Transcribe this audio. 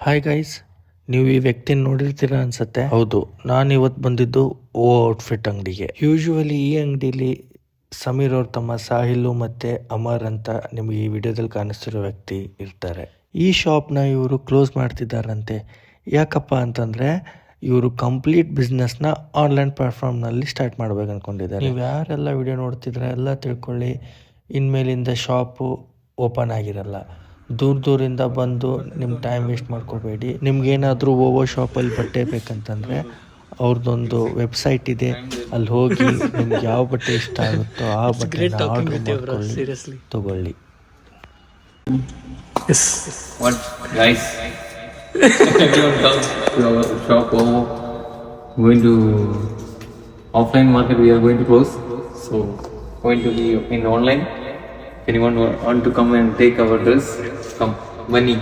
Hi guys, ನೀವು ಈ ವ್ಯಕ್ತಿನ ನೋಡಿರ್ತೀರ ಅನ್ಸತ್ತೆ. ಹೌದು, ನಾನು ಇವತ್ತು ಬಂದಿದ್ದು ಓ ಔಟ್ಫಿಟ್ ಅಂಗಡಿಗೆ. ಯೂಶುವಲಿ ಈ ಅಂಗಡಿಲಿ ಸಮೀರ್ ಅವ್ರ ತಮ್ಮ ಸಾಹಿಲ್ ಮತ್ತೆ ಅಮರ್ ಅಂತ ನಿಮಗೆ ಈ ವಿಡಿಯೋದಲ್ಲಿ ಕಾಣಿಸ್ತಿರೋ ವ್ಯಕ್ತಿ ಇರ್ತಾರೆ. ಈ ಶಾಪ್ನ ಇವರು ಕ್ಲೋಸ್ ಮಾಡ್ತಿದ್ದಾರಂತೆ. ಯಾಕಪ್ಪ ಅಂತಂದ್ರೆ ಇವರು ಕಂಪ್ಲೀಟ್ ಬಿಸ್ನೆಸ್ನ ಆನ್ಲೈನ್ ಪ್ಲಾಟ್ಫಾರ್ಮ್ನಲ್ಲಿ ಸ್ಟಾರ್ಟ್ ಮಾಡ್ಬೇಕು ಅನ್ಕೊಂಡಿದ್ದಾರೆ. ನೀವು ಯಾರೆಲ್ಲ ವಿಡಿಯೋ ನೋಡ್ತಿದ್ರೆ ಎಲ್ಲ ತಿಳ್ಕೊಳ್ಳಿ, ಇನ್ಮೇಲಿಂದ ಶಾಪು ಓಪನ್ ಆಗಿರಲ್ಲ. ದೂರದಿಂದ ಬಂದು ನಿಮ್ಮ ಟೈಮ್ ವೇಸ್ಟ್ ಮಾಡ್ಕೋಬೇಡಿ. ನಿಮ್ಗೇನಾದರೂ ಓವೋ ಶಾಪಲ್ಲಿ ಬಟ್ಟೆ ಬೇಕಂತಂದರೆ ಅವ್ರದ್ದೊಂದು ವೆಬ್ಸೈಟ್ ಇದೆ, ಅಲ್ಲಿ ಹೋಗಿ ನಿಮ್ಗೆ ಯಾವ ಬಟ್ಟೆ ಇಷ್ಟ ಆಗುತ್ತೋ ಆ ಬಟ್ಟೆನ ಆರ್ಡರ್ ಮಾಡ್ಕೊಳ್ಳಿ, ತಗೊಳ್ಳಿ. What guys? Everyone comes to our shop. Going to offline market. We are going to close, so going to be in online. If anyone want to come and take our dress, come. Money.